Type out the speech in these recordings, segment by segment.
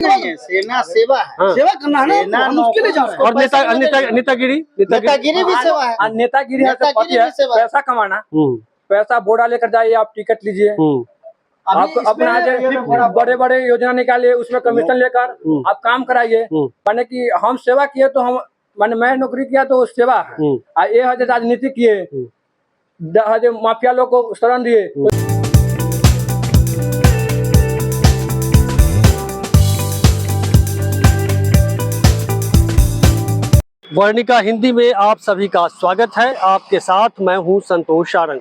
नहीं है, सेना सेवा है। हाँ। सेवा करना है ना, सेना हम उसके लिए जा रहे हैं। और नेतागिरी नेतागिरी भी सेवा है। नेतागिरी है तो नेतागिरी पति है, भी सेवा है। पैसा कमाना, हम्म, पैसा बोरा लेकर जाइए, आप टिकट लीजिए, आप अपना बड़े बड़े योजना निकालिए, उसमें कमीशन लेकर आप काम कराइए। माने कि हम सेवा किए तो हम माने मैं नौकरी किया तो सेवा है। ये है जो राजनीति किए, जो माफिया लोग को शरण दिए। वर्णिका हिंदी में आप सभी का स्वागत है। आपके साथ मैं हूं संतोष सारंग।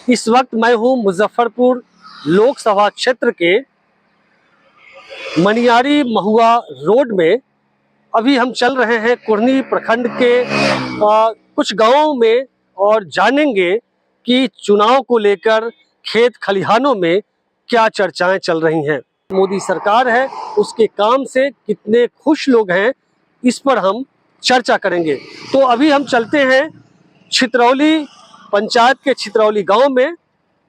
इस वक्त मैं हूं मुजफ्फरपुर लोकसभा क्षेत्र के मनियारी महुआ रोड में। अभी हम चल रहे हैं कुरनी प्रखंड के कुछ गांवों में और जानेंगे कि चुनाव को लेकर खेत खलिहानों में क्या चर्चाएं चल रही हैं। मोदी सरकार है, उसके काम से कितने खुश लोग हैं, इस पर हम चर्चा करेंगे। तो अभी हम चलते हैं छितरौली पंचायत के छितरौली गांव में,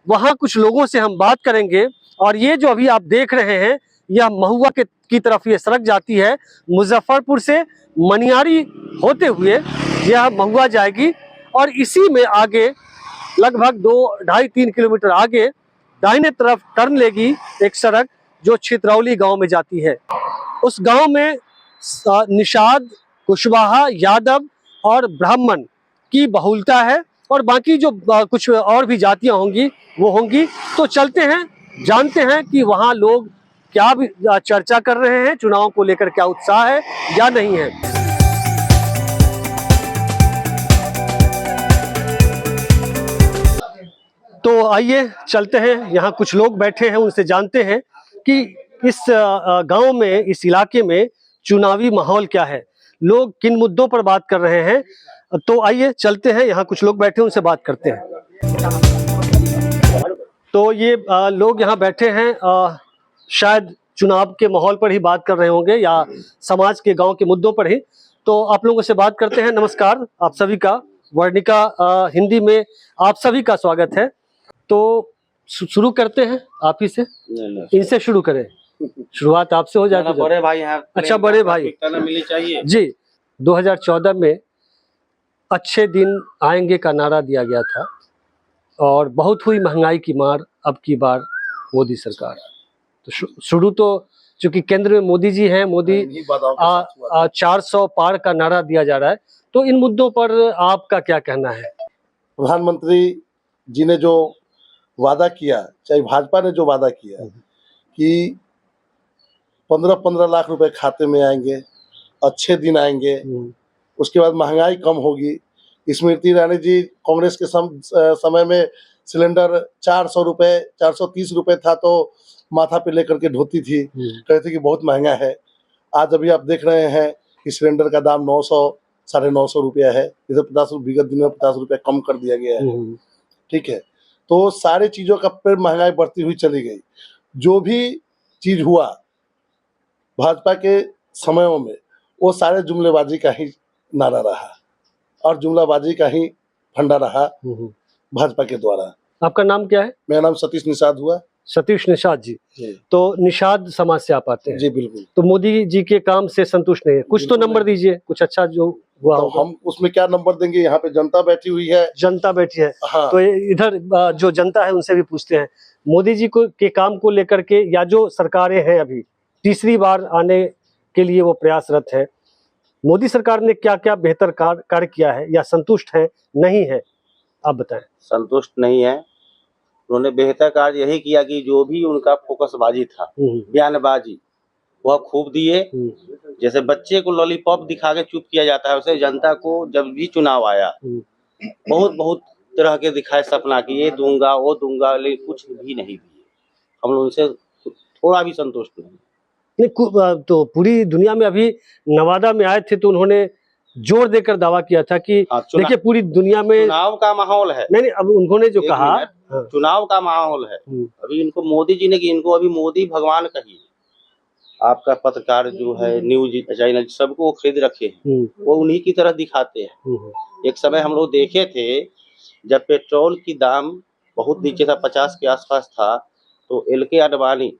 वहां कुछ लोगों से हम बात करेंगे। और ये जो अभी आप देख रहे हैं, यह महुआ की तरफ ये सड़क जाती है। मुजफ्फरपुर से मनियारी होते हुए यह महुआ जाएगी और इसी में आगे लगभग 2-2.5-3 किलोमीटर आगे दाहिने तरफ टर्न लेगी एक सड़क जो छितरौली गांव में जाती है। उस गांव में निषाद, कुशवाहा, यादव और ब्राह्मण की बहुलता है और बाकी जो कुछ और भी जातियां होंगी वो होंगी। तो चलते हैं, जानते हैं कि वहां लोग क्या भी चर्चा कर रहे हैं, चुनाव को लेकर क्या उत्साह है या नहीं है। तो आइए चलते हैं, यहाँ कुछ लोग बैठे हैं, उनसे जानते हैं कि इस गांव में, इस इलाके में चुनावी माहौल क्या है, लोग किन मुद्दों पर बात कर रहे हैं। तो आइए चलते हैं, यहाँ कुछ लोग बैठे हैं, उनसे बात करते हैं। तो ये लोग यहाँ बैठे हैं, शायद चुनाव के माहौल पर ही बात कर रहे होंगे या समाज के, गांव के मुद्दों पर ही। तो आप लोगों से बात करते हैं। नमस्कार, आप सभी का वर्णिका हिंदी में आप सभी का स्वागत है। तो शुरू करते हैं आप ही से, इनसे शुरू करें, शुरुआत आपसे हो जाए। बड़े भाई हैं। अच्छा, बड़े भाई मिली चाहिए जी। 2014 में अच्छे दिन आएंगे का नारा दिया गया था और बहुत हुई महंगाई की मार अब की बार मोदी सरकार। तो शुरू तो चूंकि केंद्र में मोदी जी हैं, मोदी 400 पार का नारा दिया जा रहा है। तो इन मुद्दों पर आपका क्या कहना है? प्रधानमंत्री जी ने जो वादा किया, चाहे भाजपा ने जो वादा किया कि 15-15 लाख रुपए खाते में आएंगे, अच्छे दिन आएंगे, उसके बाद महंगाई कम होगी। स्मृति ईरानी जी कांग्रेस के समय में सिलेंडर 400 रुपए, 430 रुपए था तो माथा पे लेकर के ढोती थी, कहते कि बहुत महंगा है। आज अभी आप देख रहे हैं कि सिलेंडर का दाम 900, 950 रुपया है। जैसे 50 विगत दिन में 50 रुपया कम कर दिया गया है। ठीक है, तो सारी चीजों का फिर महंगाई बढ़ती हुई चली गई। जो भी चीज हुआ भाजपा के समयों में, वो सारे जुमलेबाजी का ही नारा रहा और जुमलाबाजी का ही फंडा रहा भाजपा के द्वारा। आपका नाम क्या है? मेरा नाम सतीश निषाद हुआ। सतीश निषाद जी। तो निषाद समाज से आप आते हैं? जी बिल्कुल। तो मोदी जी के काम से संतुष्ट नहीं है? कुछ तो नंबर दीजिए, कुछ अच्छा जो हुआ। तो हम उसमें क्या नंबर देंगे? यहाँ पे जनता बैठी हुई है। जनता बैठी है। हाँ। तो इधर जो जनता है उनसे भी पूछते हैं, मोदी जी को के काम को लेकर के, या जो सरकारें हैं अभी तीसरी बार आने के लिए वो प्रयासरत है, मोदी सरकार ने क्या क्या बेहतर कार्य किया है या संतुष्ट है, नहीं है? आप बताएं। संतुष्ट नहीं है। उन्होंने बेहतर कार्य यही किया कि जो भी उनका फोकसबाजी था, बयानबाजी, वह खूब दिए। जैसे बच्चे को लॉलीपॉप दिखा के चुप किया जाता है, वैसे जनता को जब भी चुनाव आया बहुत तरह के दिखाए सपना कि ये दूंगा वो दूंगा, लेकिन कुछ भी नहीं दिए। हम लोग उनसे थोड़ा भी संतुष्ट नहीं। तो पूरी दुनिया में, अभी नवादा में आए थे तो उन्होंने जोर देकर दावा किया था कि देखिए पूरी दुनिया में चुनाव का माहौल है। नहीं, अब उन्होंने जो कहा चुनाव का माहौल है। अभी इनको मोदी जी ने कि इनको अभी मोदी भगवान कहिए। आपका पत्रकार जो है, न्यूज चैनल, सबको वो खरीद रखे हैं, वो उन्हीं की तरह दिखाते हैं। एक समय हम लोग देखे थे जब पेट्रोल की दाम बहुत नीचे था, 50 के आसपास था, तो LK आडवाणी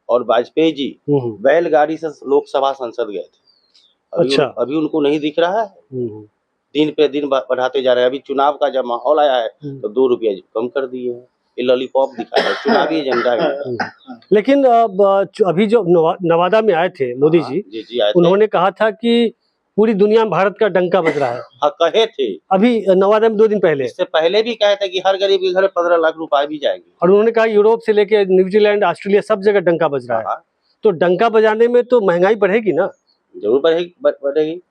और वाजपेयी जी बैलगाड़ी से लोकसभा संसद गए थे। अच्छा। अभी उनको नहीं दिख रहा है, दिन पे दिन बढ़ाते जा रहे हैं। अभी चुनाव का जब माहौल आया है तो 2 रुपया कम कर दिए हैं, ये लॉलीपॉप दिखा रहे हैं, चुनावी एजेंडा है। लेकिन अभी जो नवादा में आए थे मोदी जी, जी आए थे। उन्होंने कहा था कि पूरी दुनिया में भारत का डंका बज रहा है। हाँ, कहे थे अभी नवादा में 2 दिन पहले। इससे पहले भी कहे थे कि हर गरीब के घर में 15 लाख रुपए भी जाएंगे। और उन्होंने कहा यूरोप से लेके न्यूजीलैंड, ऑस्ट्रेलिया सब जगह डंका बज रहा है। तो डंका बजाने में तो महंगाई बढ़ेगी ना? जरूर बढ़ेगी।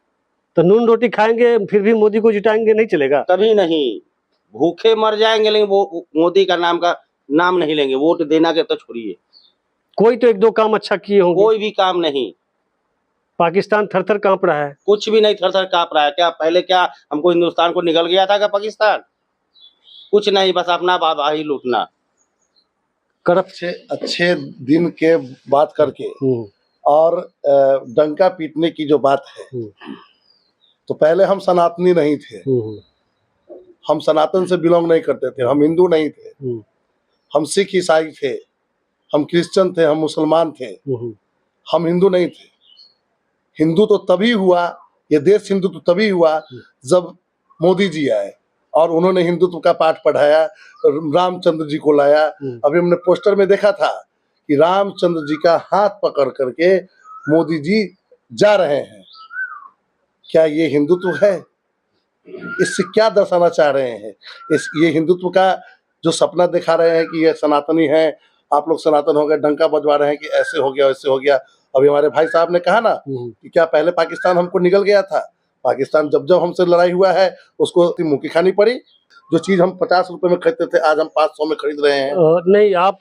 तो नून रोटी खाएंगे फिर भी मोदी को जिताएंगे, नहीं चलेगा? कभी नहीं, भूखे मर जाएंगे लेकिन वो मोदी का नाम नहीं लेंगे। वोट देना के तो छोड़िए, कोई तो 1-2 काम अच्छा किए होंगे। कोई भी काम नहीं। पाकिस्तान थर-थर कांप रहा है। कुछ भी नहीं थर-थर कांप रहा है। क्या पहले क्या हमको हिंदुस्तान को निकल गया था क्या पाकिस्तान? कुछ नहीं, बस अपना बाबा ही लूटना। अच्छे दिन के बात करके और डंका पीटने की जो बात है, तो पहले हम सनातनी नहीं थे, हम सनातन से बिलोंग नहीं करते थे, हम हिंदू नहीं थे, हम सिख ईसाई थे, हम क्रिश्चियन थे, हम मुसलमान थे, हम हिंदू नहीं थे। हिंदू तो तभी हुआ, ये देश हिंदू तो तभी हुआ जब मोदी जी आए और उन्होंने हिंदुत्व का पाठ पढ़ाया, रामचंद्र जी को लाया। अभी हमने पोस्टर में देखा था कि रामचंद्र जी का हाथ पकड़ करके मोदी जी जा रहे हैं। क्या ये हिंदुत्व है? इससे क्या दर्शाना चाह रहे हैं? ये हिंदुत्व का जो सपना दिखा रहे हैं कि ये सनातनी है, आप लोग सनातन हो गए, डंका बजवा रहे हैं कि ऐसे हो गया वैसे हो गया। अभी हमारे भाई साहब ने कहा ना कि क्या पहले पाकिस्तान हमको निगल गया था? पाकिस्तान जब हमसे लड़ाई हुआ है उसको मुक्की खानी पड़ी। जो चीज हम 50 रुपए में खरीदते थे आज हम 500 में खरीद रहे हैं। नहीं, आप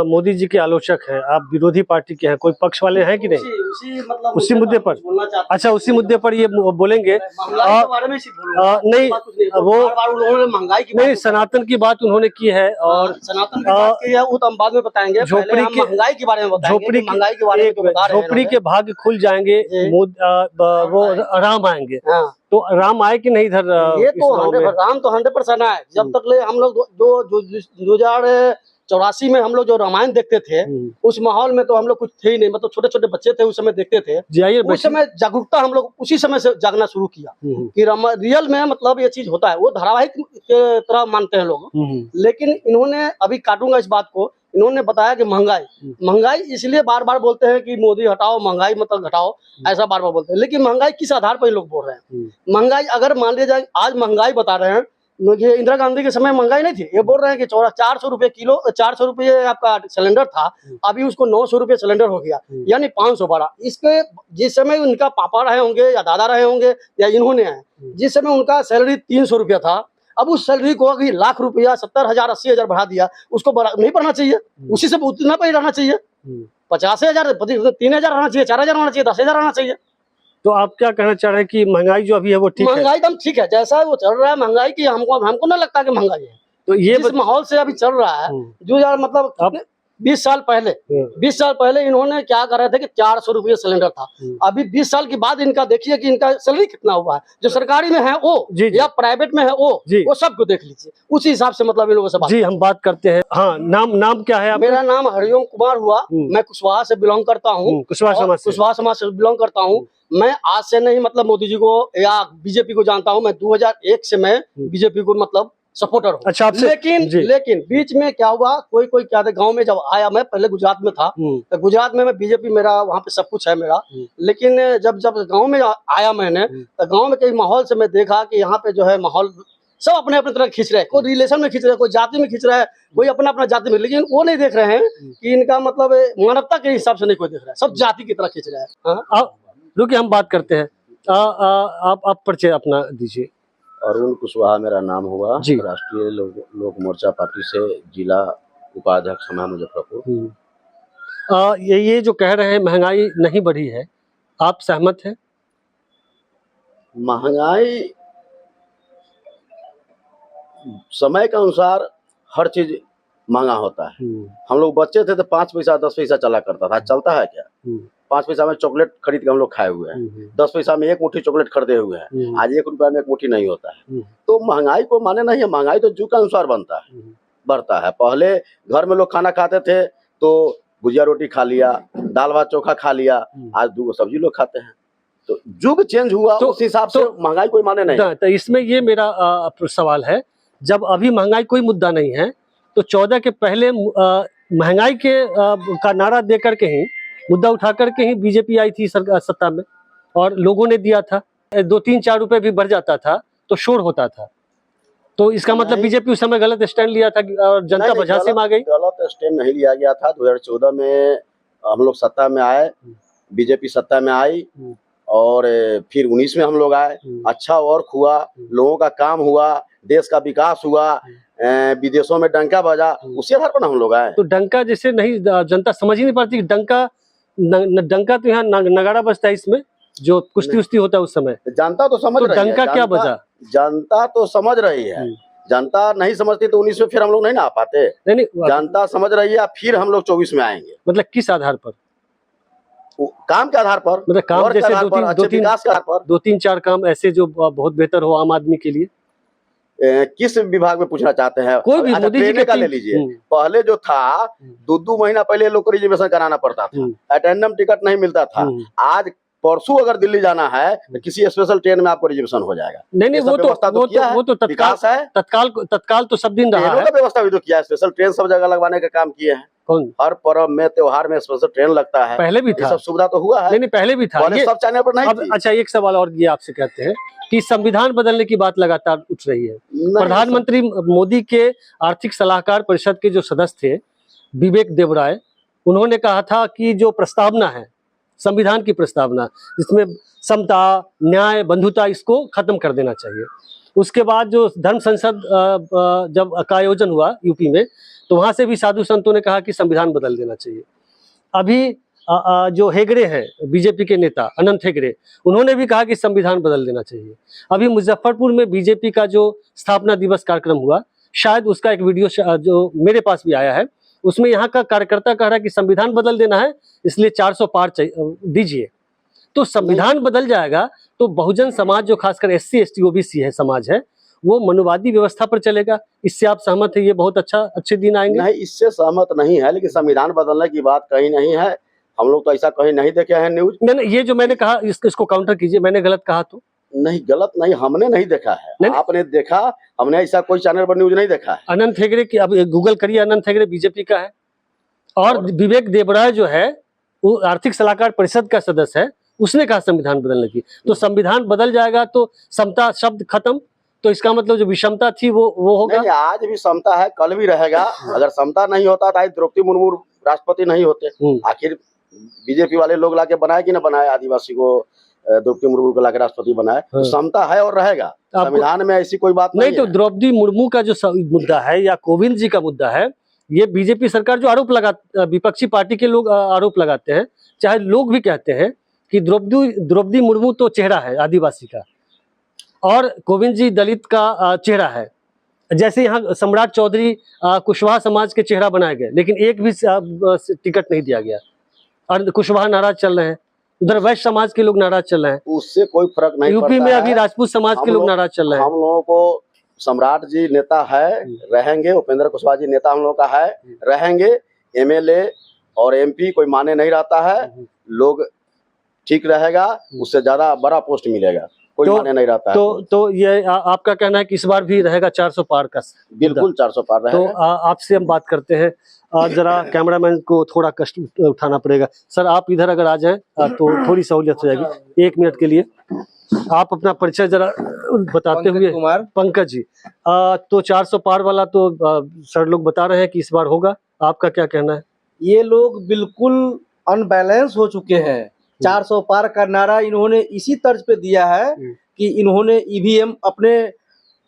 मोदी जी के आलोचक हैं, आप विरोधी पार्टी के हैं, कोई पक्ष वाले हैं कि नहीं? उसी मुद्दे पर। अच्छा, उसी मुद्दे पर ये बोलेंगे। नहीं, वो महंगाई की नहीं, सनातन की बात उन्होंने की है और सनातन की बात की है, वो तो हम बाद में बताएंगे। झोपड़ी के महंगाई के बारे में झोपड़ी के भाग्य खुल जाएंगे, वो राम आएंगे। तो राम आए कि नहीं इधर? ये तो राम तो 100% आए। जब तक ले हम लोग जो 2084 में हम लोग जो रामायण देखते थे, उस माहौल में तो हम लोग कुछ थे ही नहीं, मतलब छोटे छोटे बच्चे थे उस समय देखते थे। उस समय जागरूकता हम लोग उसी समय से जागना शुरू किया कि रियल में मतलब ये चीज होता है। वो धारावाहिक के तरह मानते हैं लोग, लेकिन इन्होंने, अभी काटूंगा इस बात को, इन्होंने बताया कि महंगाई इसलिए बार बार बोलते हैं कि मोदी हटाओ महंगाई, मतलब घटाओ, ऐसा बार बार बोलते हैं। लेकिन महंगाई किस आधार पर लोग बोल रहे हैं? महंगाई अगर मान लिया जाए, आज महंगाई बता रहे हैं, मुझे इंदिरा गांधी के समय महंगाई नहीं थी। ये बोल रहे हैं कि 400 रुपए किलो, 400 रुपए आपका सिलेंडर था, अभी उसको 900 रुपए सिलेंडर हो गया, यानी 500 बढ़ा। इसके जिस समय उनका पापा रहे होंगे या दादा रहे होंगे या इन्होंने आए, जिस समय उनका सैलरी 300 रुपया था, अब उस सैलरी को अभी लाख रुपया 70,000 80,000 बढ़ा दिया। उसको नहीं बढ़ना चाहिए, उसी से उतना पर ही रहना चाहिए। 50,000 3,000 रहना चाहिए, 4,000 होना चाहिए, 10,000 रहना चाहिए। तो आप क्या कहना चाह रहे हैं कि महंगाई जो अभी है वो ठीक है? महंगाई एकदम ठीक है, जैसा वो चल रहा है महंगाई की, हमको ना लगता कि महंगाई है। तो ये माहौल से अभी चल रहा है, जो यार मतलब 20 साल पहले इन्होंने क्या कर रहे थे कि 400 रुपये सिलेंडर था। अभी 20 साल के बाद इनका देखिए कि इनका सैलरी कितना हुआ है। जो सरकारी में है वो या प्राइवेट में है वो सबको देख लीजिए, उसी हिसाब से मतलब इन लोगों से जी हम बात करते हैं। हाँ, नाम क्या है? मेरा नाम हरिओम कुमार हुआ, मैं कुशवाहा से बिलोंग करता हूँ, कुशवाहा समाज से बिलोंग करता हूँ। मैं आज से नहीं मतलब मोदी जी को या बीजेपी को जानता हूँ, मैं 2001 से मैं बीजेपी को मतलब सपोर्टर हूँ। अच्छा, लेकिन बीच में क्या हुआ, कोई क्या था, गांव में जब आया, मैं पहले गुजरात में था, तो गुजरात में मैं बीजेपी, मेरा वहाँ पे सब कुछ है मेरा। लेकिन जब गांव में आया मैंने, तो गांव में कई माहौल से मैं देखा कि यहाँ पे जो है माहौल सब अपने अपने तरह खींच रहे हैं, कोई रिलेशन में खींच रहा है, कोई जाति में खींच रहा है, कोई अपना अपना जाति में, लेकिन वो नहीं देख रहे हैं कि इनका मतलब मानवता के हिसाब से नहीं कोई देख रहा है, सब जाति की तरह खींच रहा है। रुकिए हम बात करते हैं। आप परिचय अपना दीजिए। अरुण कुशवाहा मेरा नाम हुआ, राष्ट्रीय लोक मोर्चा पार्टी से जिला उपाध्यक्ष हूँ मुजफ्फरपुर। ये जो कह रहे हैं महंगाई नहीं बढ़ी है, आप सहमत हैं? महंगाई समय के अनुसार हर चीज महंगा होता है। हम लोग बच्चे थे तो 5 पैसा 10 पैसा चला करता था, चलता है क्या? 5 पैसा में चॉकलेट खरीद के हम लोग खाए हुए हैं, 10 पैसा में 1 मुट्ठी चॉकलेट खरीदे हुए हैं। आज 1 रुपया में 1 मुट्ठी नहीं होता है। तो महंगाई को माने नहीं है, महंगाई तो जुग के अनुसार बढ़ता है। पहले घर में लोग खाना खाते थे तो भुजिया रोटी खा लिया, दाल भात चोखा खा लिया, आज 2 सब्जी लोग खाते हैं। तो युग चेंज हुआ, तो- उस हिसाब से महंगाई कोई माने नहीं। तो इसमें ये मेरा सवाल है, जब अभी महंगाई कोई मुद्दा नहीं है तो 14 के पहले महंगाई के का नारा दे करके ही, मुद्दा उठा करके ही बीजेपी आई थी सत्ता में, और लोगों ने दिया था। 2-3-4 रुपए भी बढ़ जाता था तो शोर होता था। तो इसका मतलब नहीं। बीजेपी उस समय गलत स्टैंड लिया था और जनता नहीं, बझासे में आ गई। गलत स्टैंड नहीं लिया गया था। 2014 में हम लोग सत्ता में आए, बीजेपी सत्ता में आई, और फिर 19 में हम लोग आए। अच्छा वर्क हुआ, लोगों का काम हुआ, देश का विकास हुआ, विदेशों में डंका बजा, उसी आधार पर हम लोग आए। तो डंका जैसे नहीं, जनता समझ ही नहीं पाती। डंका तो यहाँ नगाड़ा बजता है, इसमें जो कुश्ती उश्ती होता है उस समय। जनता तो समझ तो रही है, डंका क्या बजा? जनता तो समझ रही है। जनता नहीं समझती तो 19 में फिर हम लोग नहीं ना आ पाते। नहीं, जनता समझ रही है, फिर हम लोग 24 में आएंगे। मतलब किस आधार पर? काम के आधार पर, मतलब काम वर्क के जैसे आधार पर, अच्छे विकास के आधार पर। 2-3-4 काम ऐसे जो बहुत बेहतर हो आम आदमी के लिए। किस विभाग में पूछना चाहते हैं? कोई भी, अच्छा, मोदी जी ट्रेन के का ले 3 लीजिए। पहले जो था 2-2 महीना पहले लोग को रिजर्वेशन कराना पड़ता था, अटेंडम टिकट नहीं मिलता था। आज परसों अगर दिल्ली जाना है तो किसी स्पेशल ट्रेन में आपको रिजर्वेशन हो जाएगा। नहीं, वो तो तत्काल तो सब दिन रहा ट्रेनों है। का व्यवस्था भी तो किया है, स्पेशल ट्रेन सब जगह लगवाने का काम किए हैं। कौन? हर पर्व में, त्योहार में स्पेशल ट्रेन लगता है। पहले भी ये था। सब सुविधा तो हुआ है। नहीं, पहले भी था। पहले ये सब चैनल पर नहीं अब थी। अच्छा, एक सवाल और ये आपसे कहते हैं कि संविधान बदलने की बात लगातार उठ रही है। नहीं, प्रधानमंत्री मोदी के आर्थिक सलाहकार परिषद के जो सदस्य थे विवेक देबराय, उन्होंने कहा था कि जो प्रस्तावना है, संविधान की प्रस्तावना, जिसमें समता, न्याय, बंधुता, इसको खत्म कर देना चाहिए। उसके बाद जो धर्म संसद जब का आयोजन हुआ यूपी में, तो वहां से भी साधु संतों ने कहा कि संविधान बदल देना चाहिए। अभी जो हेगड़े हैं, बीजेपी के नेता अनंत हेगड़े, उन्होंने भी कहा कि संविधान बदल देना चाहिए। अभी मुजफ्फरपुर में बीजेपी का जो स्थापना दिवस कार्यक्रम हुआ, शायद उसका एक वीडियो जो मेरे पास भी आया है, उसमें यहाँ का कार्यकर्ता कह रहा है कि संविधान बदल देना है, इसलिए 400 पार दीजिए। तो संविधान बदल जाएगा तो बहुजन समाज, जो खासकर SC ST OBC है समाज है, वो मनुवादी व्यवस्था पर चलेगा। इससे आप सहमत है? ये बहुत अच्छे दिन आएंगे। नहीं, इससे सहमत नहीं है, लेकिन संविधान बदलने की बात कहीं नहीं है। हम लोग तो ऐसा कहीं नहीं देखे हैं न्यूज। नहीं, ये जो मैंने कहा इसको काउंटर कीजिए, मैंने गलत कहा तो? नहीं, गलत नहीं, हमने नहीं देखा है। नहीं, आपने देखा, हमने ऐसा कोई चैनल पर न्यूज नहीं देखा है। अनंत हेगड़े की, अब गूगल करिए, अनंत हेगड़े बीजेपी का है, और विवेक देबराय जो है वो आर्थिक सलाहकार परिषद का सदस्य है, उसने कहा संविधान बदलने की। तो संविधान बदल जाएगा तो समता शब्द खत्म, तो इसका मतलब जो विषमता थी वो होगा। नहीं, आज भी समता है, कल भी रहेगा। अगर समता नहीं होता तो आज द्रौपदी मुर्मू राष्ट्रपति नहीं होते। आखिर बीजेपी वाले लोग लाके बनाए कि ना बनाए, आदिवासी को द्रौपदी मुर्मू को लाके राष्ट्रपति बनाए। तो समता है और रहेगा, संविधान में ऐसी कोई बात नहीं तो द्रौपदी मुर्मू का जो मुद्दा है या कोविंद जी का मुद्दा है, ये बीजेपी सरकार जो विपक्षी पार्टी के लोग आरोप लगाते हैं, चाहे लोग भी कहते हैं कि द्रौपदी मुर्मू तो चेहरा है आदिवासी का और कोविंद जी दलित का चेहरा है। जैसे यहाँ सम्राट चौधरी कुशवाहा समाज के चेहरा बनाए गए, लेकिन एक भी टिकट नहीं दिया गया और कुशवाहा नाराज चल रहे हैं। उधर वैश्य समाज के लोग नाराज चल रहे हैं। उससे कोई फर्क नहीं यूपी में अभी राजपूत समाज के लोग नाराज चल रहे हैं। हम लोगों को सम्राट जी नेता है, रहेंगे। उपेंद्र कुशवाहा जी नेता हम लोग का है, रहेंगे। MLA और MP कोई माने नहीं रहता है। लोग ठीक रहेगा, उससे ज्यादा बड़ा पोस्ट मिलेगा, कोई माने नहीं रहता है। तो ये आपका कहना है कि इस बार भी रहेगा 400 पार का? बिल्कुल 400 पार रहेगा। तो आपसे हम बात करते हैं, जरा कैमरामैन को थोड़ा कष्ट उठाना पड़ेगा। सर, आप इधर अगर आ जाएं तो थोड़ी सहूलियत हो जाएगी। 1 मिनट के लिए आप अपना परिचय जरा बताते हुए। पंकज जी, तो 400 पार वाला तो सर लोग बता रहे हैं कि इस बार होगा, आपका क्या कहना है? ये लोग बिल्कुल अनबैलेंस हो चुके हैं। 400 पार का नारा इन्होंने इसी तर्ज पे दिया है कि इन्होंने EVM अपने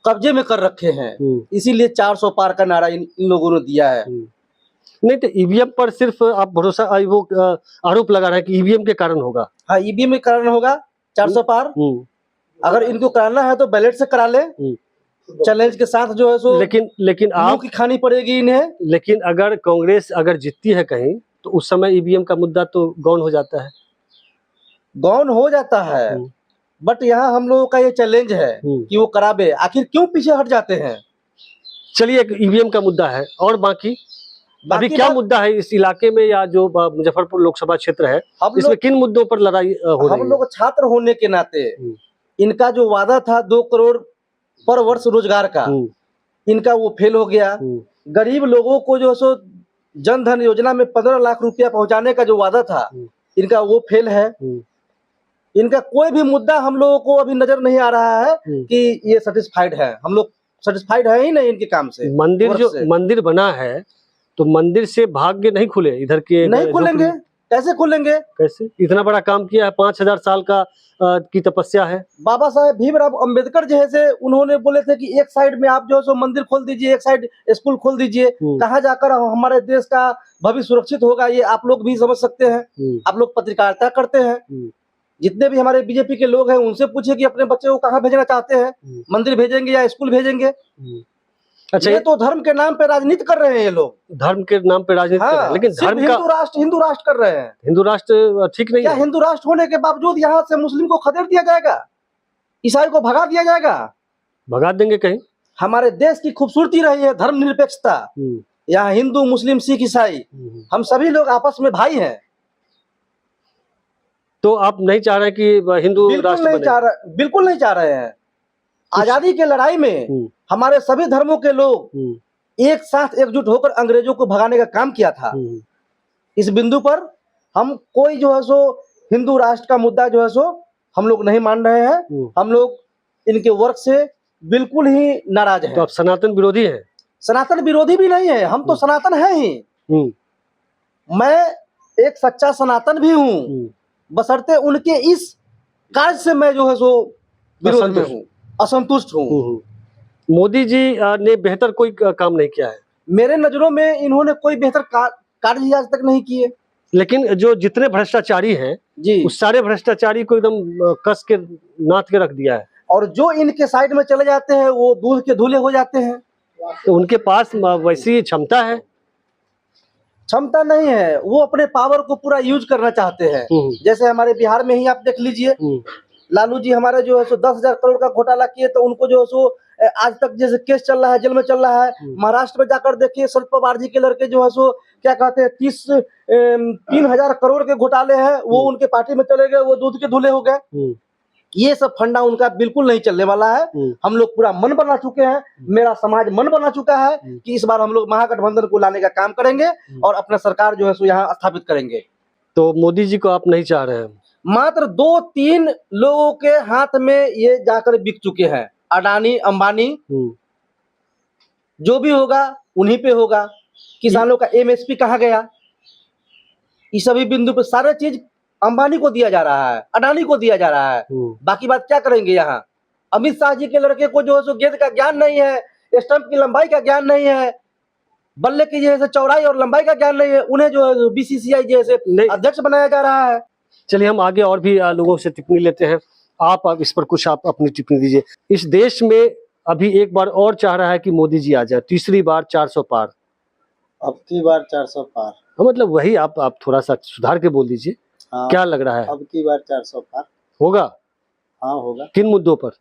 कब्जे में कर रखे हैं, इसीलिए 400 पार का नारा इन लोगों ने दिया है। नहीं तो EVM पर सिर्फ आप भरोसा वो आरोप लगा रहे हैं कि EVM के कारण होगा। हाँ, EVM के कारण होगा 400 पार। अगर इनको कराना है तो बैलेट से करा ले, चैलेंज के साथ जो है सो। लेकिन आप की खानी पड़ेगी इन्हें। लेकिन अगर कांग्रेस अगर जीतती है कहीं तो उस समय EVM का मुद्दा तो गौन हो जाता है। गौन हो जाता है, बट यहाँ हम लोगों का ये चैलेंज है कि वो कराबे। आखिर क्यों पीछे हट जाते हैं? चलिए, एक EVM का मुद्दा है, और अभी क्या मुद्दा है इस इलाके में या जो मुजफ्फरपुर लोकसभा क्षेत्र है, इसमें किन मुद्दों पर लड़ाई हो रही है? हम लोग छात्र होने के नाते इनका जो वादा था 2 करोड़ पर वर्ष रोजगार का, इनका वो फेल हो गया। गरीब लोगों को जो सो जन धन योजना में 15 लाख रुपया पहुंचाने का जो वादा था, इनका वो फेल है। इनका कोई भी मुद्दा हम लोगों को अभी नजर नहीं आ रहा है कि ये सेटिस्फाइड है। हम लोग सेटिस्फाइड है ही नहीं इनके काम से। मंदिर बना है तो मंदिर से भाग्य नहीं खुले इधर के? नहीं खुलेंगे, कैसे खुलेंगे? कैसे? इतना बड़ा काम किया है, 5000 साल का की तपस्या है। बाबा साहेब भीमराव अंबेडकर जैसे उन्होंने बोले थे कि एक साइड में आप जो है सो मंदिर खोल दीजिए, एक साइड स्कूल खोल दीजिए। कहाँ जाकर हमारे देश का भविष्य सुरक्षित होगा, ये आप लोग भी समझ सकते हैं। आप लोग पत्रकारिता करते हैं, जितने भी हमारे बीजेपी के लोग हैं उनसे पूछे कि अपने बच्चे को कहाँ भेजना चाहते हैं, मंदिर भेजेंगे या स्कूल भेजेंगे? अच्छा, ये तो धर्म के नाम पे राजनीति कर रहे हैं ये लोग। धर्म के नाम पे राजनीति कर रहे हैं, लेकिन धर्म का हिंदू राष्ट्र कर रहे हैं। हिंदू राष्ट्र ठीक नहीं क्या है? हिंदू राष्ट्र होने के बावजूद यहाँ से मुस्लिम को खदेड़ दिया जाएगा, ईसाई को भगा दिया जाएगा? भगा देंगे कहीं? हमारे देश की खूबसूरती रही है धर्मनिरपेक्षता। यहाँ हिंदू मुस्लिम सिख ईसाई हम सभी लोग आपस में भाई हैं। तो आप नहीं चाह रहे कि हिंदू राष्ट्र बने? बिल्कुल नहीं चाह रहे हैं। आजादी के लड़ाई में हमारे सभी धर्मों के लोग एक साथ एकजुट होकर अंग्रेजों को भगाने का काम किया था। इस बिंदु पर हम कोई जो है सो हिंदू राष्ट्र का मुद्दा जो है सो हम लोग नहीं मान रहे हैं। हम लोग इनके वर्क से बिल्कुल ही नाराज हैं। तो आप सनातन विरोधी हैं? सनातन विरोधी भी नहीं है, हम तो सनातन है ही। मैं एक सच्चा सनातन भी हूँ, बशर्ते उनके इस कार्य से मैं जो है सो विरोध में हूँ, असंतुष्ट हूँ। मोदी जी ने बेहतर कोई काम नहीं किया है मेरे नजरों में। इन्होंने कोई बेहतर कार्य ही आज तक नहीं किए। लेकिन जो जितने भ्रष्टाचारी हैं जी, उस सारे भ्रष्टाचारी को एकदम कस के नाथ के रख दिया है। और जो इनके साइड में चले जाते हैं वो दूध के धुले हो जाते हैं। तो उनके पास वैसी क्षमता है? क्षमता नहीं है, वो अपने पावर को पूरा यूज करना चाहते हैं। जैसे हमारे बिहार में ही आप देख लीजिए, लालू जी हमारे जो है सो 10,000 करोड़ का घोटाला किए, तो उनको जो है सो आज तक जैसे केस चल रहा है, जेल में चल रहा है। महाराष्ट्र में जाकर देखिए, शरद पवार जी के लड़के जो है सो क्या कहते हैं 3,000 करोड़ के घोटाले हैं, वो उनके पार्टी में चले गए, वो दूध के धुले हो गए। ये सब फंडा उनका बिल्कुल नहीं चलने वाला है। हम लोग पूरा मन बना चुके हैं, मेरा समाज मन बना चुका है कि इस बार हम लोग महागठबंधन को लाने का काम करेंगे और अपना सरकार जो है सो यहाँ स्थापित करेंगे। तो मोदी जी को आप नहीं चाह रहे हैं? मात्र 2-3 लोगों के हाथ में ये जाकर बिक चुके हैं, अडानी अंबानी, जो भी होगा उन्हीं पे होगा। किसानों का MSP कहाँ गया? इस सभी बिंदु पे सारे चीज अंबानी को दिया जा रहा है, अडानी को दिया जा रहा है। बाकी बात क्या करेंगे यहाँ? अमित शाह जी के लड़के को जो है सो गेंद का ज्ञान नहीं है, स्टंप की लंबाई का ज्ञान नहीं है, बल्ले की जैसे चौड़ाई और लंबाई का ज्ञान नहीं है, उन्हें जो है BCCI जैसे अध्यक्ष बनाया जा रहा है। चलिए हम आगे और भी लोगों से टिप्पणी लेते हैं। आप इस पर कुछ आप अपनी टिप्पणी दीजिए। इस देश में अभी एक बार और चाह रहा है कि मोदी जी आ जाए, तीसरी बार 400 पार। अब की बार 400 पार? मतलब वही आप थोड़ा सा सुधार के बोल दीजिए। हाँ, क्या लग रहा है? अब की बार 400 पार होगा? हाँ होगा। किन मुद्दों पर?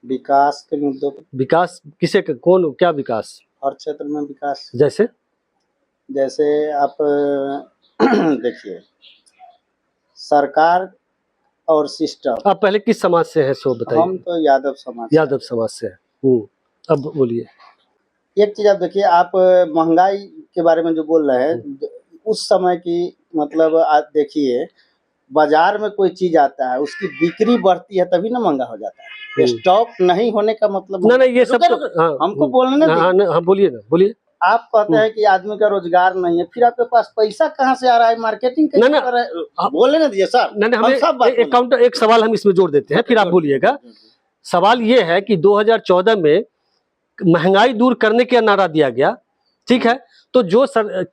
विकास के मुद्दों पर। विकास किसे, कौन, क्या विकास? हर क्षेत्र में विकास। जैसे आप देखिए, सरकार और सिस्टम। आप पहले किस समाज से हैं सो बताइए। हम तो यादव समाज से हैं। अब बोलिए। एक चीज आप देखिए, आप महंगाई के बारे में जो बोल रहे हैं, उस समय की मतलब आप देखिए, बाजार में कोई चीज आता है उसकी बिक्री बढ़ती है तभी ना महंगा हो जाता है। स्टॉक नहीं होने का मतलब नहीं, ये सब तो हमको बोलने ना। बोलिए ना, बोलिए। आप कहते हैं कि आदमी का रोजगार नहीं है, फिर आपके पास पैसा कहाँ से आ रहा है? मार्केटिंग कैसे कर रहा है? बोले ना दीजिए सर। नहीं, एक सवाल हम इसमें जोड़ देते हैं, फिर आप बोलिएगा। सवाल ये है कि 2014 में महंगाई दूर करने का नारा दिया गया, ठीक है, तो जो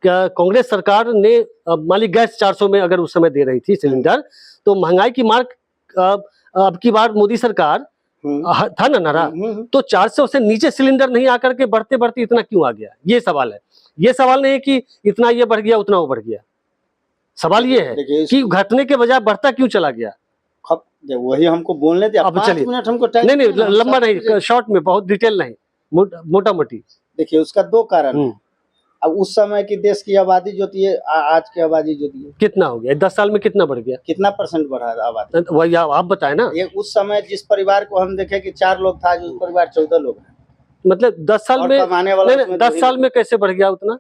कांग्रेस सरकार ने मान ली गैस 400 में अगर उस समय दे रही थी सिलेंडर, तो महंगाई की मार्क अब की बार मोदी सरकार था ना नारा, तो 400 से नीचे सिलेंडर नहीं आकर के बढ़ते बढ़ते इतना क्यों आ गया? ये सवाल है। ये सवाल नहीं है कि इतना ये बढ़ गया उतना वो बढ़ गया। सवाल ये है कि घटने के बजाय बढ़ता क्यों चला गया? वही हमको बोलने दिया। अब चलिए, 5 मिनट हमको टाइम। नहीं, लंबा नहीं, शॉर्ट में, बहुत डिटेल नहीं, मोटा मोटी। देखिए, उसका 2 कारण है। अब उस समय की देश की आबादी जो थी आज की आबादी जो थी कितना हो गया 10 साल में, कितना बढ़ गया? कितना परसेंट बढ़ा है आबादी? वही आप बताए ना। ये उस समय जिस परिवार को हम देखे कि 4 लोग था, जो परिवार 14 लोग हैं। मतलब 10 साल और में, कमाने वाला नहीं, उसमें 10 दो ही साल लोग। में कैसे बढ़ गया उतना?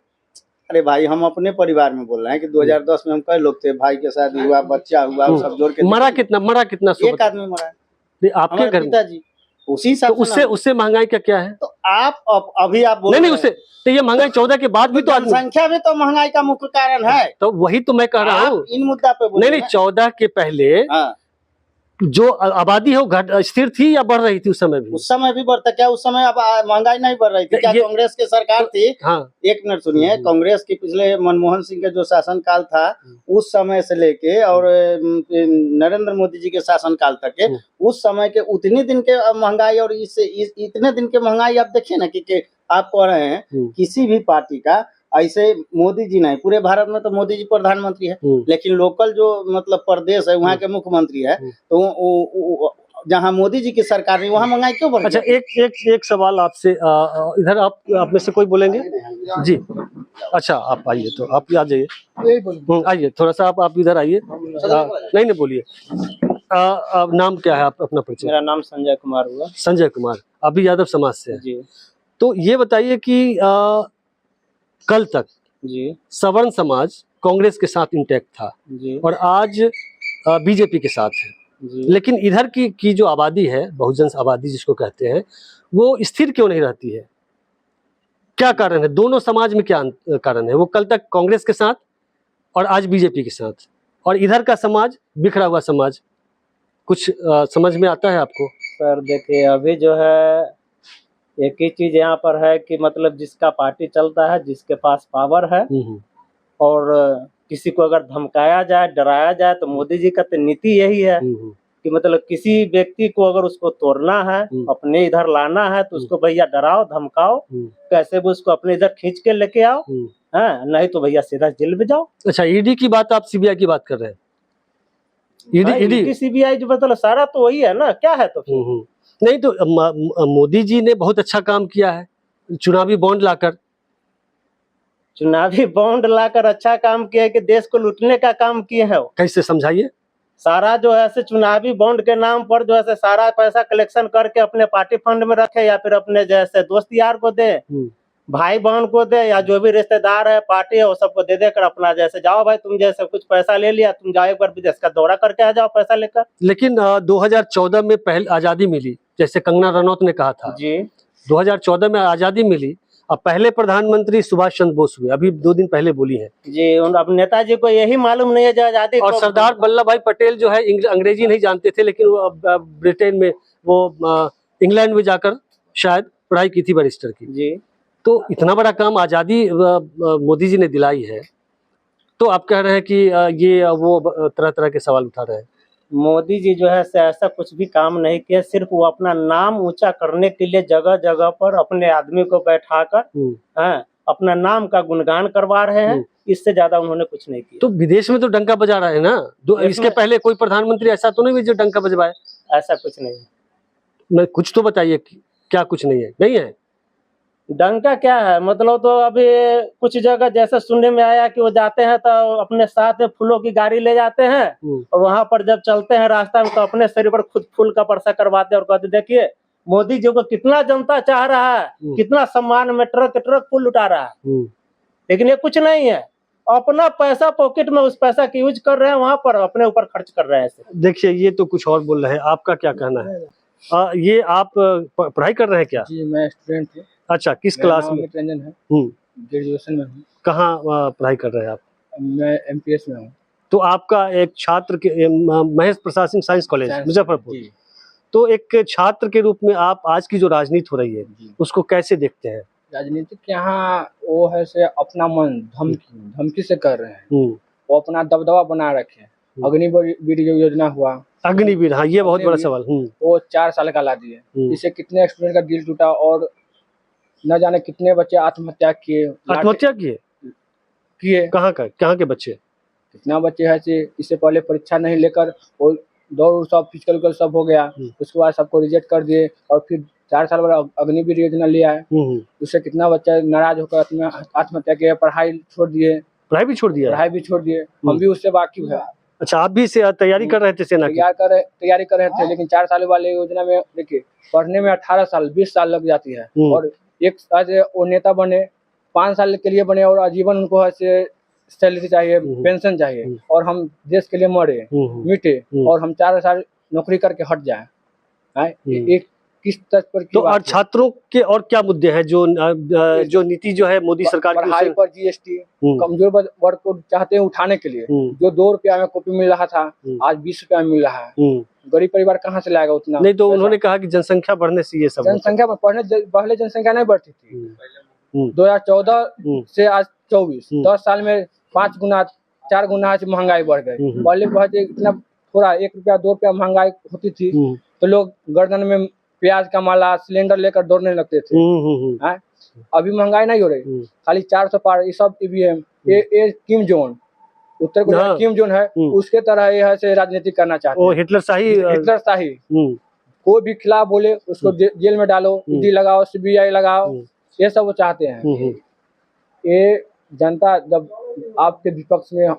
अरे भाई, हम अपने परिवार में बोल रहे हैं कि 2010 में हम कई लोग थे, भाई के शादी हुआ, बच्चा हुआ, वो सब जोड़ के मरा कितना सो एक आदमी मरा है, नहीं, आपके हमारे घर में? पिताजी। उसी तो हिसाब से उससे ना- उससे महंगाई का क्या है? तो आप अभी आप बोल नहीं रहे नहीं, उससे तो ये महंगाई 14 के बाद भी तो आदमी, जनसंख्या भी तो महंगाई का मुख्य कारण है। तो वही तो मैं कह रहा आप हूँ। इन मुद्दा पे बोलिए नहीं, ना। 14 के पहले हाँ, जो आबादी है वो घट स्थिर थी या बढ़ रही थी उस समय भी? उस समय भी बढ़ता क्या? उस समय अब महंगाई नहीं बढ़ रही थी क्या? ये- कांग्रेस की सरकार थी। हाँ, एक मिनट सुनिए, कांग्रेस की पिछले मनमोहन सिंह का जो शासनकाल था उस समय से लेके और नरेंद्र मोदी जी के शासनकाल तक के उस समय के उतनी दिन के महंगाई और इतने दिन के महंगाई आप देखिए ना कि आप कह रहे हैं किसी भी पार्टी का ऐसे मोदी जी नहीं, पूरे भारत में तो मोदी जी प्रधानमंत्री है, लेकिन लोकल जो मतलब प्रदेश है वहाँ के मुख्यमंत्री है, तो जहाँ मोदी जी की सरकार है वहाँ महंगाई क्यों बढ़ अच्छा, गई? एक सवाल आपसे, इधर आप में से कोई बोलेंगे जी? अच्छा, आप आइए, तो आप आ जाइए, आइए थोड़ा सा, आप इधर आइए। नहीं बोलिए। नाम क्या है आप, अपना परिचय? मेरा नाम संजय कुमार हुआ। संजय कुमार, अभी यादव समाज से है जी तो ये बताइए कि कल तक जी सवर्ण समाज कांग्रेस के साथ इंटैक्ट था जी और आज बीजेपी के साथ है, जी। लेकिन इधर की जो आबादी है, बहुजन आबादी जिसको कहते हैं, वो स्थिर क्यों नहीं रहती है? क्या कारण है? दोनों समाज में क्या कारण है? वो कल तक कांग्रेस के साथ और आज बीजेपी के साथ, और इधर का समाज बिखरा हुआ समाज, कुछ समझ में आता है आपको? सर देखिए, अभी जो है एक ही चीज यहाँ पर है कि मतलब जिसका पार्टी चलता है, जिसके पास पावर है, और किसी को अगर धमकाया जाए, डराया जाए, तो मोदी जी का तो नीति यही है कि मतलब किसी व्यक्ति को अगर उसको तोड़ना है, अपने इधर लाना है, तो उसको भैया डराओ, धमकाओ, कैसे भी उसको अपने इधर खींच के लेके आओ, हाँ, नहीं तो भैया सीधा जेल में जाओ। अच्छा, ईडी की बात, आप सीबीआई की बात कर रहे हैं? ईडी सीबीआई जो मतलब सारा तो वही है ना, क्या है तो फिर? नहीं तो मोदी जी ने बहुत अच्छा काम किया है, चुनावी बॉन्ड लाकर। चुनावी बॉन्ड लाकर अच्छा काम किया है कि देश को लूटने का काम किए हैं वो। कैसे, समझाइए। सारा जो है ऐसे चुनावी बॉन्ड के नाम पर जो है सारा पैसा कलेक्शन करके अपने पार्टी फंड में रखे, या फिर अपने जैसे दोस्त यार को दे, भाई बहन को दे, या जो भी रिश्तेदार है, पार्टी है, वो सबको दे देकर अपना जैसे जाओ भाई, तुम जैसे कुछ पैसा ले लिया, तुम जाओ एक बार विदेश का दौरा करके आ जाओ पैसा लेकर। लेकिन 2014 में पहले आजादी मिली, जैसे कंगना रनौत ने कहा था जी, 2014 में आजादी मिली, अब पहले प्रधानमंत्री सुभाष चंद्र बोस हुए, अभी 2 दिन पहले बोली है जी। अब नेताजी को यही मालूम नहीं है जो आजादी, और सरदार वल्लभ भाई पटेल जो है अंग्रेजी नहीं जानते थे, लेकिन वो ब्रिटेन में, वो इंग्लैंड में जाकर शायद पढ़ाई की थी बैरिस्टर की। जी। तो इतना बड़ा काम आजादी मोदी जी ने दिलाई है, तो आप कह रहे हैं कि ये वो तरह तरह के सवाल उठा रहे हैं। मोदी जी जो है ऐसा कुछ भी काम नहीं किया, सिर्फ वो अपना नाम ऊंचा करने के लिए जगह जगह पर अपने आदमी को बैठाकर अपना नाम का गुणगान करवा रहे हैं, इससे ज्यादा उन्होंने कुछ नहीं किया। तो विदेश में तो डंका बजा रहे हैं ना, इसके पहले कोई प्रधानमंत्री ऐसा तो नहीं जो डंका बजवाए? ऐसा कुछ नहीं है। मैं कुछ तो बताइए, क्या कुछ नहीं है? नहीं है डंका क्या है मतलब, तो अभी कुछ जगह जैसे सुनने में आया कि वो जाते हैं तो अपने साथ में फूलों की गाड़ी ले जाते हैं, और वहां पर जब चलते हैं रास्ता में तो अपने शरीर पर खुद फूल का वर्षा करवाते हैं और कहते देखिए मोदी जी को कितना जनता चाह रहा है, कितना सम्मान में ट्रक फूल उठा रहा है, लेकिन ये कुछ नहीं है, अपना पैसा पॉकेट में उस पैसा की यूज कर रहे हैं, वहां पर अपने ऊपर खर्च कर रहे हैं। देखिए, ये तो कुछ और बोल रहे हैं, आपका क्या कहना है? ये आप पढ़ाई कर रहे हैं क्या? जी, मैं स्टूडेंट हूँ। अच्छा, किस क्लास में? रंजन है, ग्रेजुएशन में हूँ। कहाँ पढ़ाई कर रहे हैं आप? मैं एमपीएस में हूँ। तो आपका एक छात्र के महेश प्रशासनिक साइंस कॉलेज मुजफ्फरपुर, तो एक छात्र के रूप में आप आज की जो राजनीति हो रही है उसको कैसे देखते हैं? राजनीतिक यहाँ वो है से अपना मन धमकी से कर रहे हैं, वो अपना दबदबा बना रखे हैं। अग्निवीर योजना हुआ, अग्निवीर, हाँ, ये बहुत बड़ा सवाल। वो 4 साल का ला दिए, इससे कितने स्टूडेंट का दिल टूटा और न जाने कितने बच्चे आत्महत्या किए। आत्महत्या किए? कहाँ के बच्चे? कितना बच्चे है इससे पहले परीक्षा नहीं लेकर वो दौड़ सब फिजिकल सब हो गया, उसके बाद सबको रिजेक्ट कर दिए और फिर 4 साल बाद अग्निवीर योजना लिया है। उससे कितना बच्चा नाराज होकर आत्महत्या किया, पढ़ाई छोड़ दिए। पढ़ाई भी छोड़ दिया? पढ़ाई भी छोड़ दिए, हम भी उससे वाकिफ है। अच्छा, आप भी तैयारी कर रहे थे सेना की? तैयारी कर रहे थे, लेकिन 4 साल वाले योजना में देखिए पढ़ने में 18 साल 20 साल लग जाती है और एक वो नेता बने 5 साल के लिए बने और आजीवन उनको ऐसे सैलरी चाहिए, पेंशन चाहिए और हम देश के लिए मरे मिटे और हम 4 साल नौकरी करके हट जाए। एक किस तरह पर तो और छात्रों के और क्या मुद्दे हैं जो नीति जो है मोदी सरकार की? पढ़ाई पर जीएसटी, कमजोर वर्ग को चाहते हैं उठाने के लिए, जो 2 रुपया में कॉपी मिल रहा था आज 20 रुपया में मिल रहा है। गरीब परिवार कहाँ से लाएगा उतना? नहीं तो उन्होंने कहा कि जनसंख्या बढ़ने से ये सब जनसंख्या पहले जनसंख्या नहीं बढ़ती थी। 2014 से आज 24 10 साल में 5 गुना 4 गुना महंगाई बढ़ गई। पहले बहुत इतना थोड़ा 1 रुपया 2 रुपया महंगाई होती थी तो लोग गर्दन में प्याज का माला सिलेंडर लेकर दौड़ने लगते थे। अभी महंगाई नहीं हो रही, खाली 400 पार। ये सब ईवीएम, ये किम जोन उत्तर कोरिया किम जोन है, उसके तरह यह से राजनीति करना चाहते हैं। हिटलर शाही कोई भी खिलाफ बोले उसको जेल में डालो, ईडी लगाओ, सीबीआई लगाओ, ये सब वो चाहते हैं। ये जनता जब आपके विपक्ष में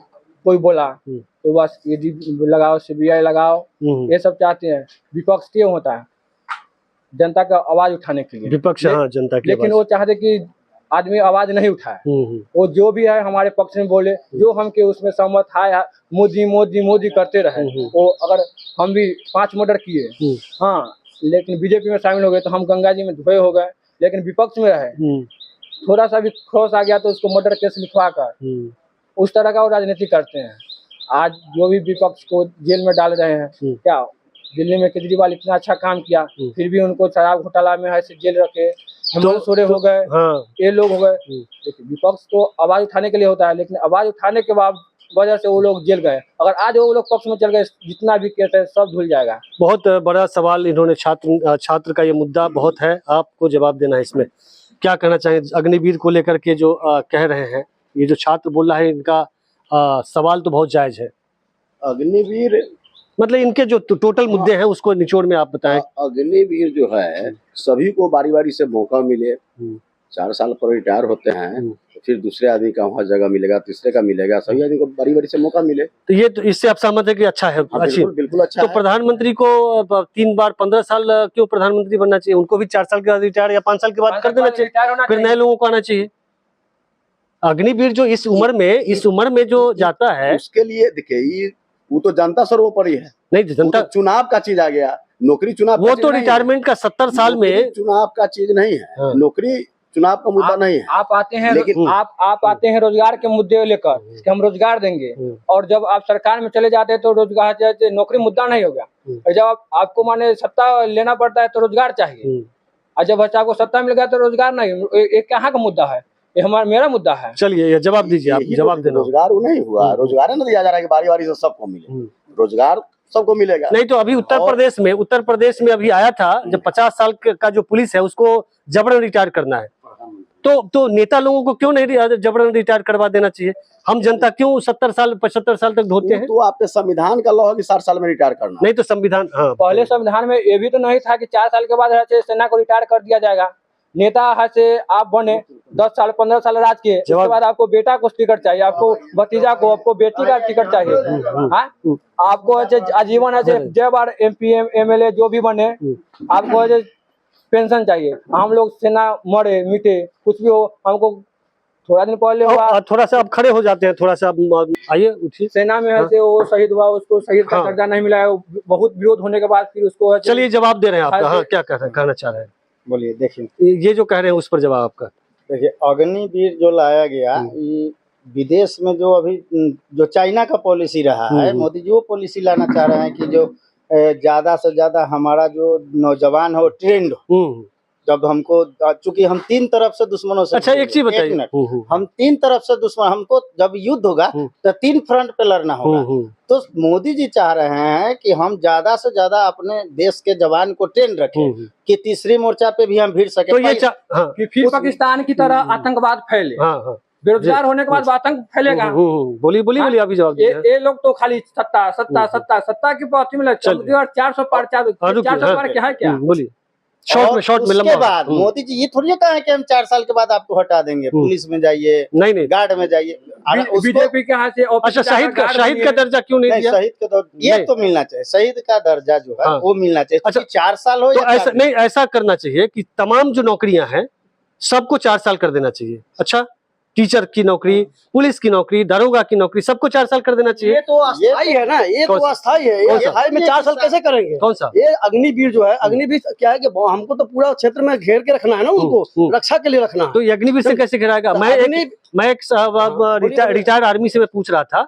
कोई बोला तो बस ईडी लगाओ, सीबीआई लगाओ, ये सब चाहते हैं। विपक्ष क्यों होता है? जनता का आवाज उठाने के लिए विपक्ष, हाँ, जनता की। लेकिन वो चाहते कि आदमी आवाज नहीं उठाए। वो जो भी है हमारे पक्ष में बोले, जो हम के उसमें सहमत है, मोदी मोदी मोदी करते रहे। वो अगर हम भी 5 मर्डर किए, हाँ, लेकिन बीजेपी में शामिल हो गए तो हम गंगा जी में धोए हो गए, लेकिन विपक्ष में रहे, थोड़ा सा भी खौफ आ गया तो उसको मर्डर केस लिखवा कर उस तरह का वो राजनीति करते हैं। आज जो भी विपक्ष को जेल में डाल रहे हैं, क्या दिल्ली में केजरीवाल इतना अच्छा काम किया फिर भी उनको शराब घोटाला में ऐसे जेल रखे, हेमंत सोरेन हो गए, ये लोग हो गए। देखिए विपक्ष तो आवाज उठाने के लिए होता है, लेकिन आवाज उठाने के बाद वजह से वो लोग जेल गए। अगर आज वो लोग पक्ष में चल गए, जितना भी केस है सब धुल जाएगा। बहुत बड़ा सवाल इन्होंने छात्र का ये मुद्दा बहुत है, आपको जवाब देना है इसमें। क्या कहना चाहिए अग्निवीर को लेकर के जो कह रहे हैं, ये जो छात्र बोल रहा है, इनका सवाल तो बहुत जायज है। अग्निवीर मतलब इनके जो टोटल मुद्दे हैं उसको निचोड़ में आप बताएं। अग्निवीर जो है सभी को बारी बारी से मौका मिले, 4 साल पर रिटायर होते हैं तो फिर दूसरे आदमी का वहाँ जगह मिलेगा, तीसरे का मिलेगा, सभी आदमी को बारी बारी से मौका मिले। तो ये तो इससे आप सहमत है कि अच्छा है? अच्छी, बिल्कुल अच्छा। तो प्रधानमंत्री को 3 बार 15 साल क्यों प्रधानमंत्री बनना चाहिए? उनको भी 4 साल के बाद रिटायर या 5 साल के बाद कर देना चाहिए, फिर नए लोगों को आना चाहिए। अग्निवीर जो इस उम्र में जो जाता है, उसके लिए देखिए वो तो जनता सर्वोपरि है। नहीं, जनता चुनाव का चीज आ गया, नौकरी चुनाव वो तो रिटायरमेंट का 70 साल में चुनाव का चीज नहीं है। नौकरी चुनाव का मुद्दा नहीं है। आप आते हैं, लेकिन आप आते हैं रोजगार के मुद्दे लेकर कि हम रोजगार देंगे, और जब आप सरकार में चले जाते हैं तो रोजगार नौकरी मुद्दा नहीं हो गया। और जब आपको माने सत्ता लेना पड़ता है तो रोजगार चाहिए, और जब बच्चा को सत्ता मिल गया तो रोजगार नहीं। ये कहाँ का मुद्दा है? ये मेरा मुद्दा है। चलिए जवाब दीजिए, आप जवाब देना। रोजगार वो नहीं हुआ, रोजगार न दिया जा रहा है कि बारी बारी से सबको मिले, रोजगार सबको मिलेगा। नहीं तो अभी उत्तर प्रदेश में अभी आया था जब 50 साल का जो पुलिस है उसको जबरन रिटायर करना है, तो नेता लोगों को क्यों नहीं जबरन रिटायर करवा देना चाहिए? हम जनता क्यों 70 साल 75 साल तक धोते हैं? तो आपके संविधान का लॉ है कि 60 साल में रिटायर करना। नहीं तो संविधान, हाँ, पहले संविधान में ये भी तो नहीं था कि 4 साल के बाद सेना को रिटायर कर दिया जाएगा। नेता से आप बने 10 साल 15 साल राज किए, उसके बाद आपको बेटा को टिकट चाहिए, आपको भतीजा को, आपको बेटी का टिकट चाहिए, आपको आजीवन ऐसे जय बार MP MLA जो भी बने आपको पेंशन चाहिए। हम लोग सेना मरे मिटे कुछ भी हो, हमको थोड़ा दिन पहले हुआ, थोड़ा सा आप खड़े हो जाते हैं, थोड़ा सा आइए उठिए। सेना में ऐसे वो शहीद हुआ, उसको शहीद का दर्जा नहीं मिला है, बहुत विरोध होने के बाद फिर उसको। चलिए जवाब दे रहे हैं आप, क्या कहना चाह रहे हैं? बोलिए। देखिए ये जो कह रहे हैं उस पर जवाब आपका। देखिए अग्निवीर जो लाया गया, ये विदेश में जो अभी जो चाइना का पॉलिसी रहा है, मोदी जी वो पॉलिसी लाना चाह रहे हैं कि जो ज्यादा से ज्यादा हमारा जो नौजवान हो ट्रेंड हो। जब हमको, चूंकि हम 3 तरफ से दुश्मनों से, अच्छा एक चीज बताइए, हम 3 तरफ से दुश्मन, हमको जब युद्ध होगा तो 3 फ्रंट पे लड़ना होगा। तो मोदी जी चाह रहे हैं कि हम ज्यादा से ज्यादा अपने देश के जवान को ट्रेन रखें कि तीसरी मोर्चा पे भी हम भिड़ सके। तो ये फिर पाकिस्तान की तरह आतंकवाद फैले। बेरोजगार होने के बाद आतंक फैलेगा। बोलिए बोलिए बोलिए, अभी जवाब दीजिए। ये लोग तो खाली सत्ता सत्ता सत्ता सत्ता की पार्टी में चलिए। और 400 पार 400 पार क्या है क्या? बोलिए शॉर्ट में उसके लंबा। बाद मोदी जी ये थोड़ी कहा है कि हम 4 साल के बाद आपको हटा देंगे, पुलिस में जाइए, नहीं नहीं, गार्ड में जाइए। बीजेपी के हाथ से अच्छा, शहीद का दर्जा क्यों नहीं दिया? शहीद का ये तो मिलना चाहिए, शहीद का दर्जा जो है वो मिलना चाहिए। अच्छा, 4 साल हो तो या ऐसा नहीं, ऐसा करना चाहिए कि तमाम जो नौकरियां हैं सबको 4 साल कर देना चाहिए। अच्छा, टीचर की नौकरी, पुलिस की नौकरी, दरोगा की नौकरी, सबको 4 साल कर देना चाहिए। ये तो अस्थाई है ना, ये तो अस्थाई है। ये अस्थाई में 4 साल कैसे करेंगे? कौन सा? ये अग्निवीर जो है, अग्निवीर क्या है कि हमको तो पूरा क्षेत्र में घेर के रखना है ना, उनको रक्षा के लिए रखना है। तो ये अग्निवीर से कैसे गिराएगा? मैं एक रिटायर्ड आर्मी से मैं पूछ रहा था,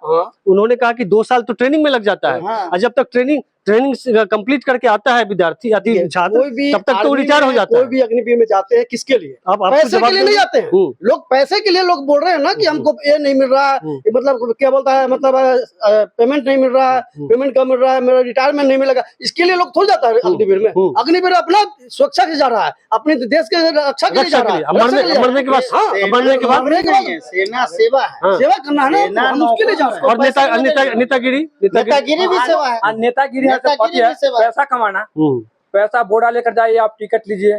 उन्होंने कहा कि 2 साल तो ट्रेनिंग में लग जाता है, और जब तक ट्रेनिंग कंप्लीट करके आता है विद्यार्थी छात्र, तब तक तो रिटायर हो जाता है। कोई भी अग्निवीर में जाते हैं किसके लिए? पैसे के लिए नहीं जाते हैं लोग, पैसे के लिए लोग बोल रहे हैं ना कि हमको ये नहीं मिल रहा है, मतलब क्या बोलता है, मतलब पेमेंट नहीं मिल रहा है, पेमेंट कम मिल रहा है, मेरा रिटायरमेंट नहीं मिलेगा, इसके लिए लोग थोड़ा जाता है अग्निवीर में। अग्निवीर अपना सुरक्षा के जा रहा है, अपने देश के रक्षा के लिए जा रहा है। मरने के बाद सेना सेवा है, सेवा करना है ना, हम उसके लिए जा रहे हैं। और नेतागिरी नेतागिरी भी सेवा है। नेतागिरी पैसा कमाना, पैसा बोरा लेकर जाइए, आप टिकट लीजिए,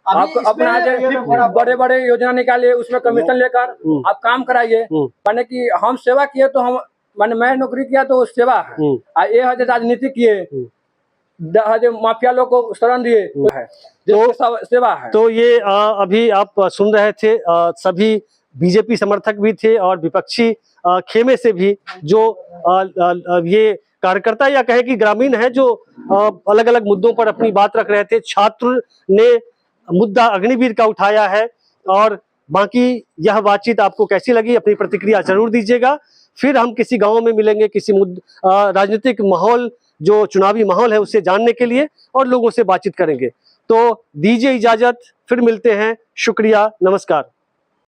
आप अपना बड़े बड़े योजना निकालिए, उसमें कमीशन लेकर आप काम कराइए। माने कि हम सेवा किए तो हम, माने मैं नौकरी किया तो सेवा है। ये है राजनीति किए, माफिया लोग को शरण दिए, तो सेवा है। तो ये अभी आप सुन रहे थे, सभी बीजेपी समर्थक भी थे और विपक्षी खेमे से भी, जो ये कार्यकर्ता या कहे कि ग्रामीण है, जो अलग अलग मुद्दों पर अपनी बात रख रहे थे। छात्र ने मुद्दा अग्निवीर का उठाया है, और बाकी यह बातचीत आपको कैसी लगी, अपनी प्रतिक्रिया जरूर दीजिएगा। फिर हम किसी गांव में मिलेंगे, किसी राजनीतिक माहौल, जो चुनावी माहौल है, उससे जानने के लिए और लोगों से बातचीत करेंगे। तो दीजिए इजाजत, फिर मिलते हैं। शुक्रिया, नमस्कार।